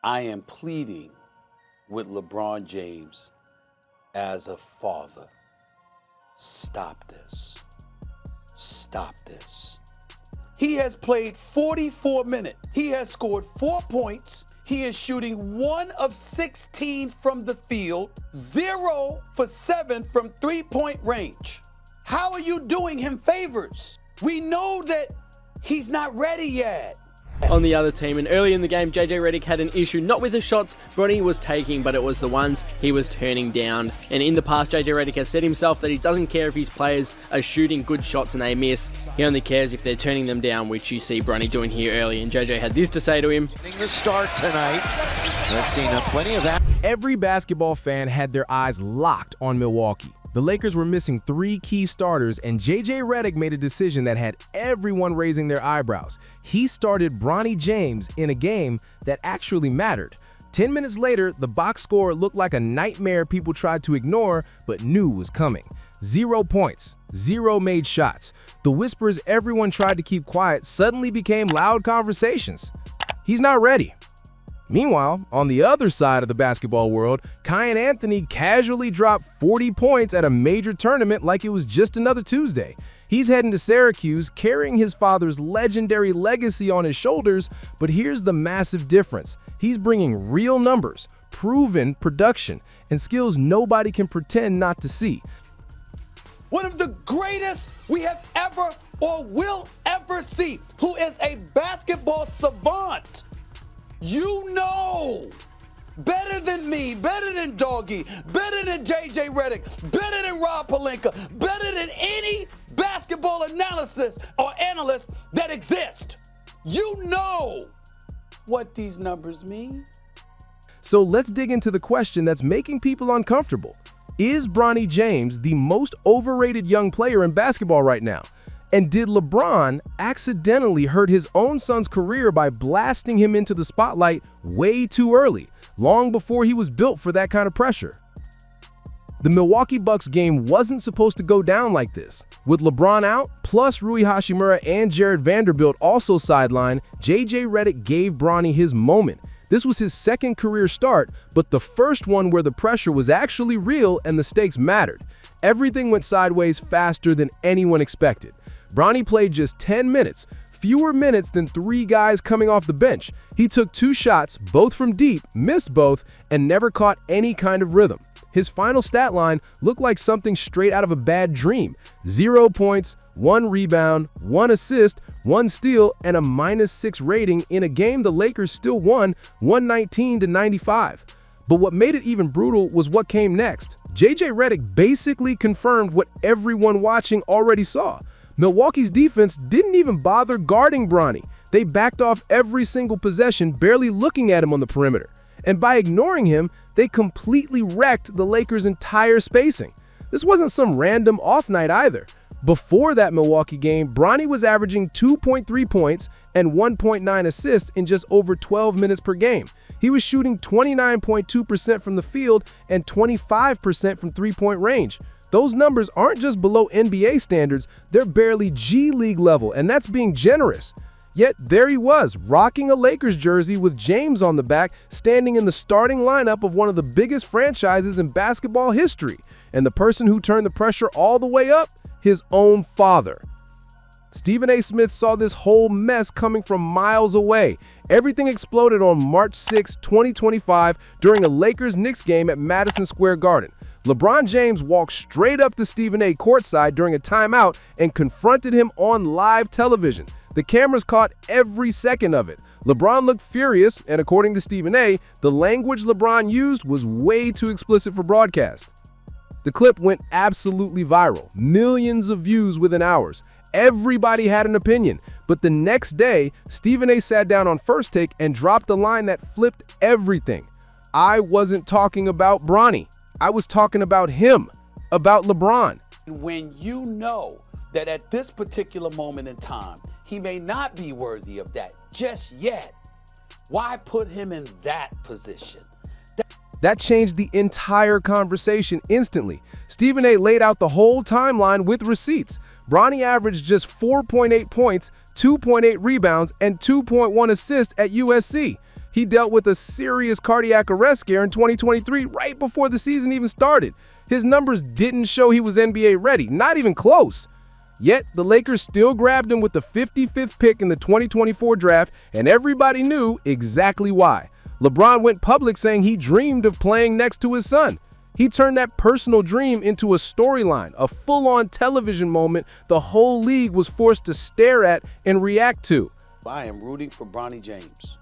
I am pleading with LeBron James as a father. Stop this. Stop this. He has played 44 minutes. He has scored 4 points. He is shooting 1 of 16 from the field, 0 for 7 from three-point range. How are you doing him favors? We know that he's not ready yet. On the other team, and early in the game, JJ Redick had an issue not with the shots Bronny was taking, but it was the ones he was turning down. And in the past, JJ Redick has said himself that he doesn't care if his players are shooting good shots and they miss. He only cares if they're turning them down, which you see Bronny doing here early. And JJ had this to say to him. The start tonight. We've seen plenty of that. Every basketball fan had their eyes locked on Milwaukee. The Lakers were missing 3 key starters, and JJ Redick made a decision that had everyone raising their eyebrows. He started Bronny James in a game that actually mattered. 10 minutes later, the box score looked like a nightmare people tried to ignore but knew was coming. 0 points, 0 made shots. The whispers everyone tried to keep quiet suddenly became loud conversations. He's not ready. Meanwhile, on the other side of the basketball world, Kiyan Anthony casually dropped 40 points at a major tournament like it was just another Tuesday. He's heading to Syracuse, carrying his father's legendary legacy on his shoulders, but here's the massive difference. He's bringing real numbers, proven production, and skills nobody can pretend not to see. One of the greatest we have ever or will ever see, who is a basketball savant. You know, better than me, better than Doggy, better than JJ Redick, better than Rob Pelinka, better than any basketball analysis or analyst that exists. You know what these numbers mean. So let's dig into the question that's making people uncomfortable. Is Bronny James the most overrated young player in basketball right now? And did LeBron accidentally hurt his own son's career by blasting him into the spotlight way too early, long before he was built for that kind of pressure? The Milwaukee Bucks game wasn't supposed to go down like this. With LeBron out, plus Rui Hachimura and Jared Vanderbilt also sidelined, JJ Redick gave Bronny his moment. This was his second career start, but the first one where the pressure was actually real and the stakes mattered. Everything went sideways faster than anyone expected. Bronny played just 10 minutes, fewer minutes than 3 guys coming off the bench. He took 2 shots, both from deep, missed both, and never caught any kind of rhythm. His final stat line looked like something straight out of a bad dream. 0 points, 1 rebound, 1 assist, 1 steal, and a -6 rating in a game the Lakers still won 119-95. But what made it even brutal was what came next. JJ Redick basically confirmed what everyone watching already saw. Milwaukee's defense didn't even bother guarding Bronny. They backed off every single possession, barely looking at him on the perimeter. And by ignoring him, they completely wrecked the Lakers' entire spacing. This wasn't some random off night either. Before that Milwaukee game, Bronny was averaging 2.3 points and 1.9 assists in just over 12 minutes per game. He was shooting 29.2% from the field and 25% from three-point range. Those numbers aren't just below NBA standards, they're barely G League level, and that's being generous. Yet there he was, rocking a Lakers jersey with James on the back, standing in the starting lineup of one of the biggest franchises in basketball history. And the person who turned the pressure all the way up? His own father. Stephen A. Smith saw this whole mess coming from miles away. Everything exploded on March 6, 2025 during a Lakers-Knicks game at Madison Square Garden. LeBron James walked straight up to Stephen A. courtside during a timeout and confronted him on live television. The cameras caught every second of it. LeBron looked furious, and according to Stephen A., the language LeBron used was way too explicit for broadcast. The clip went absolutely viral, millions of views within hours. Everybody had an opinion, but the next day, Stephen A. sat down on First Take and dropped a line that flipped everything. I wasn't talking about Bronny. I was talking about him, about LeBron. When you know that at this particular moment in time, he may not be worthy of that just yet, why put him in that position? That changed the entire conversation instantly. Stephen A. laid out the whole timeline with receipts. Bronny averaged just 4.8 points, 2.8 rebounds, and 2.1 assists at USC. He dealt with a serious cardiac arrest scare in 2023 right before the season even started. His numbers didn't show he was NBA ready, not even close. Yet, the Lakers still grabbed him with the 55th pick in the 2024 draft, and everybody knew exactly why. LeBron went public saying he dreamed of playing next to his son. He turned that personal dream into a storyline, a full-on television moment the whole league was forced to stare at and react to. I am rooting for Bronny James.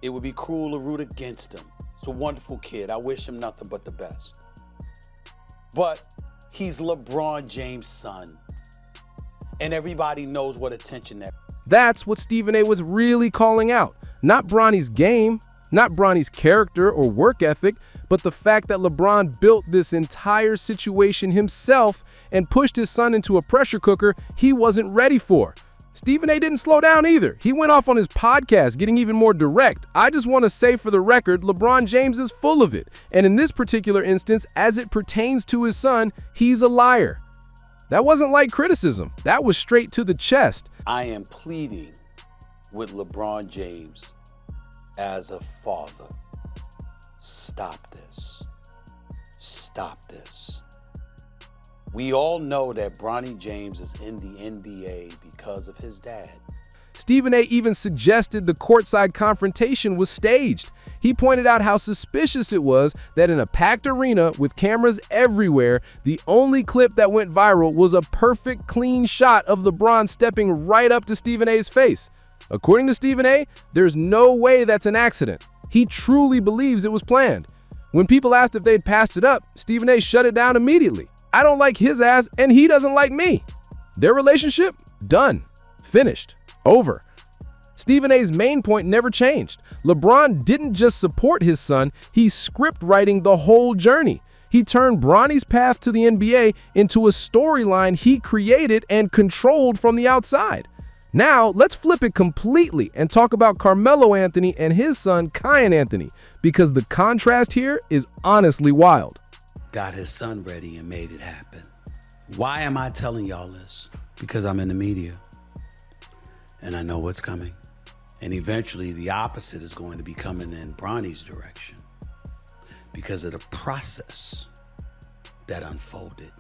It would be cruel to root against him. He's a wonderful kid. I wish him nothing but the best. But he's LeBron James' son. And everybody knows what attention that. That's what Stephen A. was really calling out. Not Bronny's game, not Bronny's character or work ethic, but the fact that LeBron built this entire situation himself and pushed his son into a pressure cooker he wasn't ready for. Stephen A. didn't slow down either. He went off on his podcast, getting even more direct. I just want to say for the record, LeBron James is full of it. And in this particular instance, as it pertains to his son, he's a liar. That wasn't light criticism. That was straight to the chest. I am pleading with LeBron James as a father. Stop this. Stop this. We all know that Bronny James is in the NBA because of his dad. Stephen A. even suggested the courtside confrontation was staged. He pointed out how suspicious it was that in a packed arena with cameras everywhere, the only clip that went viral was a perfect, clean shot of LeBron stepping right up to Stephen A.'s face. According to Stephen A., there's no way that's an accident. He truly believes it was planned. When people asked if they'd passed it up, Stephen A. shut it down immediately. I don't like his ass, and he doesn't like me. Their relationship? Done. Finished. Over. Stephen A.'s main point never changed. LeBron didn't just support his son, he's script writing the whole journey. He turned Bronny's path to the NBA into a storyline he created and controlled from the outside. Now, let's flip it completely and talk about Carmelo Anthony and his son, Kiyan Anthony, because the contrast here is honestly wild. Got his son ready and made it happen. Why am I telling y'all this? Because I'm in the media and I know what's coming. And eventually the opposite is going to be coming in Bronny's direction because of the process that unfolded.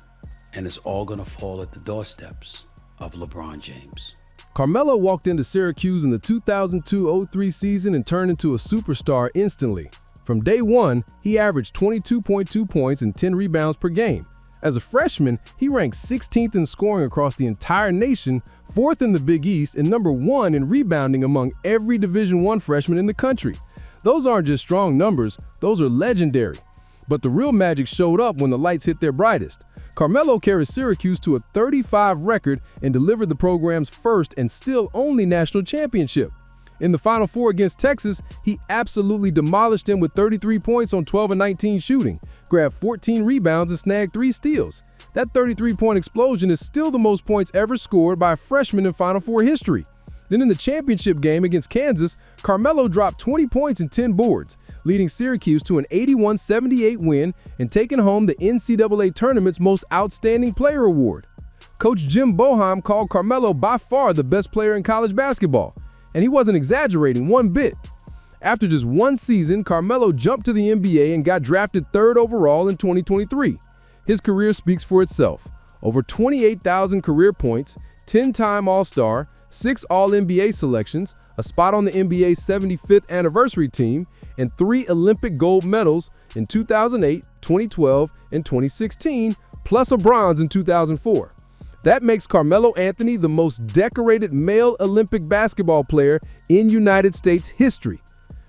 And it's all going to fall at the doorsteps of LeBron James. Carmelo walked into Syracuse in the 2002-03 season and turned into a superstar instantly. From day one, he averaged 22.2 points and 10 rebounds per game. As a freshman, he ranked 16th in scoring across the entire nation, 4th in the Big East, and number 1 in rebounding among every Division I freshman in the country. Those aren't just strong numbers, those are legendary. But the real magic showed up when the lights hit their brightest. Carmelo carried Syracuse to a 35 record and delivered the program's first and still only national championship. In the Final Four against Texas, he absolutely demolished them with 33 points on 12 and 19 shooting, grabbed 14 rebounds and snagged 3 steals. That 33-point explosion is still the most points ever scored by a freshman in Final Four history. Then in the championship game against Kansas, Carmelo dropped 20 points and 10 boards, leading Syracuse to an 81-78 win and taking home the NCAA tournament's most outstanding player award. Coach Jim Boeheim called Carmelo by far the best player in college basketball, and he wasn't exaggerating one bit. After just one season, Carmelo jumped to the NBA and got drafted 3rd overall in 2023. His career speaks for itself. Over 28,000 career points, 10-time All-Star, 6 All-NBA selections, a spot on the NBA's 75th anniversary team, and 3 Olympic gold medals in 2008, 2012, and 2016, plus a bronze in 2004. That makes Carmelo Anthony the most decorated male Olympic basketball player in United States history.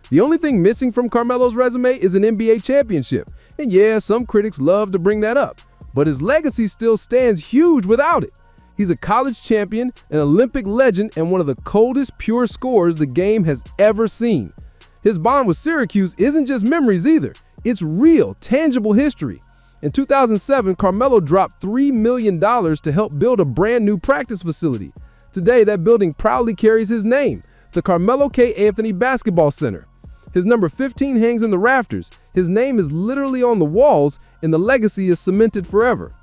The only thing missing from Carmelo's resume is an NBA championship. And yeah, some critics love to bring that up, but his legacy still stands huge without it. He's a college champion, an Olympic legend, and one of the coldest pure scorers the game has ever seen. His bond with Syracuse isn't just memories either. It's real, tangible history. In 2007, Carmelo dropped $3 million to help build a brand new practice facility. Today, that building proudly carries his name, the Carmelo K. Anthony Basketball Center. His number 15 hangs in the rafters, his name is literally on the walls, and the legacy is cemented forever.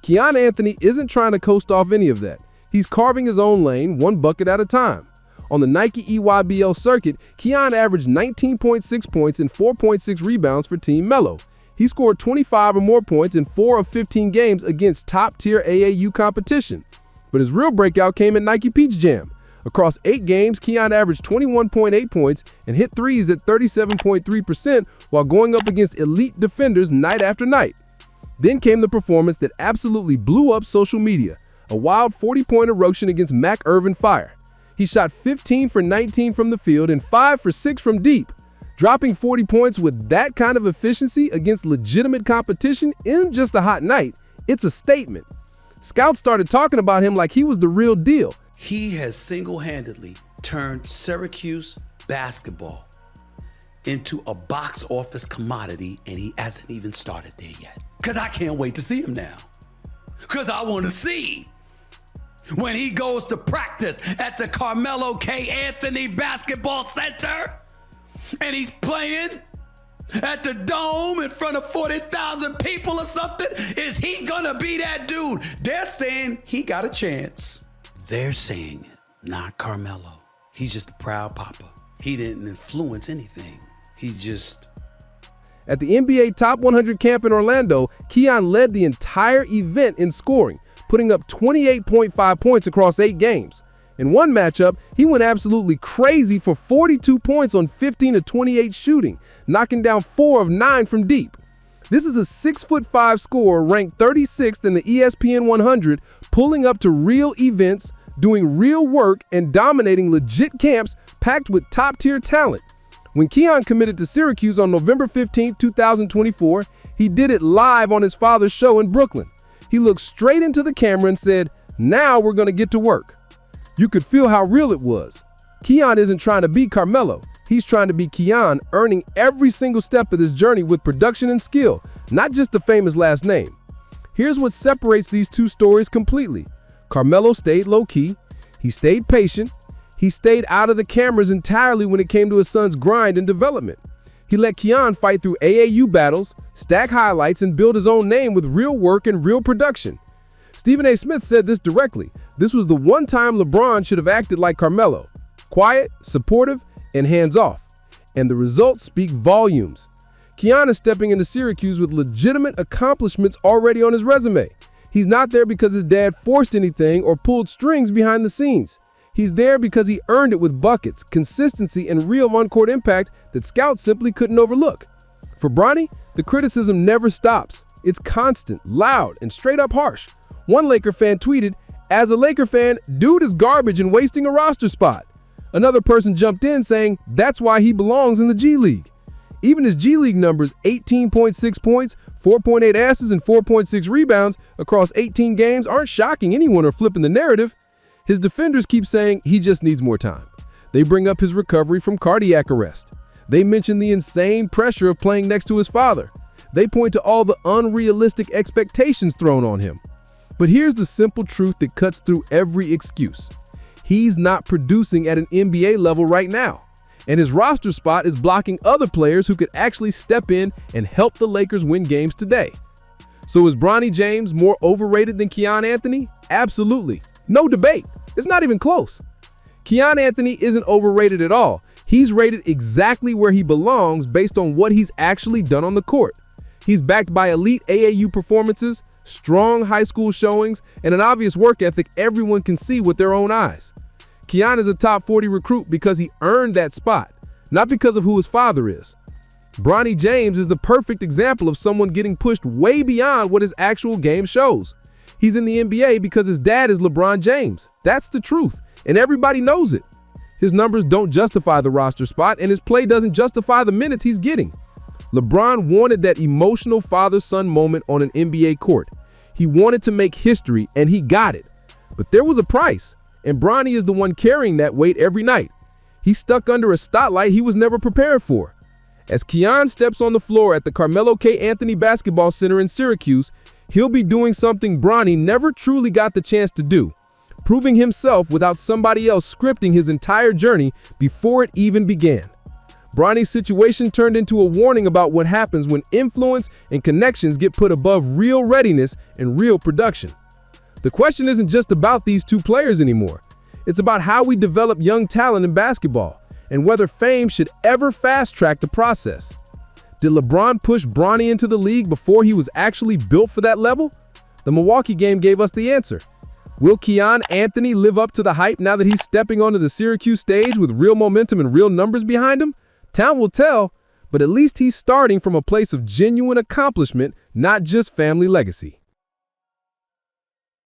Kiyan Anthony isn't trying to coast off any of that. He's carving his own lane, one bucket at a time. On the Nike EYBL circuit, Kiyan averaged 19.6 points and 4.6 rebounds for Team Melo. He scored 25 or more points in 4 of 15 games against top-tier AAU competition. But his real breakout came at Nike Peach Jam. Across 8 games, Kiyan averaged 21.8 points and hit threes at 37.3% while going up against elite defenders night after night. Then came the performance that absolutely blew up social media, a wild 40-point eruption against Mac Irvin Fire. He shot 15 for 19 from the field and 5 for 6 from deep. Dropping 40 points with that kind of efficiency against legitimate competition isn't just a hot night, it's a statement. Scouts started talking about him like he was the real deal. He has single-handedly turned Syracuse basketball into a box office commodity, and he hasn't even started there yet. Because I can't wait to see him now. Because I want to see when he goes to practice at the Carmelo Anthony Basketball Center and he's playing at the Dome in front of 40,000 people or something. Is he going to be that dude? They're saying he got a chance. They're saying it, not Carmelo. He's just a proud papa. He didn't influence anything. He just... At the NBA Top 100 camp in Orlando, Kiyan led the entire event in scoring, putting up 28.5 points across 8 games. In one matchup, he went absolutely crazy for 42 points on 15 of 28 shooting, knocking down 4 of 9 from deep. This is a 6'5" scorer ranked 36th in the ESPN 100, pulling up to real events, doing real work, and dominating legit camps packed with top-tier talent. When Kiyan committed to Syracuse on November 15, 2024, he did it live on his father's show in Brooklyn. He looked straight into the camera and said, "Now we're going to get to work." You could feel how real it was. Kiyan isn't trying to be Carmelo. He's trying to be Kiyan, earning every single step of this journey with production and skill, not just the famous last name. Here's what separates these two stories completely. Carmelo stayed low-key. He stayed patient. He stayed out of the cameras entirely when it came to his son's grind and development. He let Kiyan fight through AAU battles, stack highlights, and build his own name with real work and real production. Stephen A. Smith said this directly. This was the one time LeBron should have acted like Carmelo. Quiet, supportive, and hands-off. And the results speak volumes. Kiyan is stepping into Syracuse with legitimate accomplishments already on his resume. He's not there because his dad forced anything or pulled strings behind the scenes. He's there because he earned it with buckets, consistency, and real on-court impact that scouts simply couldn't overlook. For Bronny, the criticism never stops. It's constant, loud, and straight-up harsh. One Laker fan tweeted, "As a Laker fan, dude is garbage and wasting a roster spot." Another person jumped in saying that's why he belongs in the G League. Even his G League numbers, 18.6 points, 4.8 assists, and 4.6 rebounds across 18 games aren't shocking anyone or flipping the narrative. His defenders keep saying he just needs more time. They bring up his recovery from cardiac arrest. They mention the insane pressure of playing next to his father. They point to all the unrealistic expectations thrown on him. But here's the simple truth that cuts through every excuse. He's not producing at an NBA level right now, and his roster spot is blocking other players who could actually step in and help the Lakers win games today. So is Bronny James more overrated than Kiyan Anthony? Absolutely. No debate. It's not even close. Kiyan Anthony isn't overrated at all. He's rated exactly where he belongs based on what he's actually done on the court. He's backed by elite AAU performances, strong high school showings, and an obvious work ethic everyone can see with their own eyes. Kiyan is a top 40 recruit because he earned that spot, not because of who his father is. Bronny James is the perfect example of someone getting pushed way beyond what his actual game shows. He's in the NBA because his dad is LeBron James. That's the truth, and everybody knows it. His numbers don't justify the roster spot, and his play doesn't justify the minutes he's getting. LeBron wanted that emotional father-son moment on an NBA court. He wanted to make history, and he got it. But there was a price, and Bronny is the one carrying that weight every night. He's stuck under a spotlight he was never prepared for. As Kiyan steps on the floor at the Carmelo Anthony Basketball Center in Syracuse, he'll be doing something Bronny never truly got the chance to do, proving himself without somebody else scripting his entire journey before it even began. Bronny's situation turned into a warning about what happens when influence and connections get put above real readiness and real production. The question isn't just about these two players anymore. It's about how we develop young talent in basketball and whether fame should ever fast-track the process. Did LeBron push Bronny into the league before he was actually built for that level? The Milwaukee game gave us the answer. Will Kiyan Anthony live up to the hype now that he's stepping onto the Syracuse stage with real momentum and real numbers behind him? Time will tell, but at least he's starting from a place of genuine accomplishment, not just family legacy.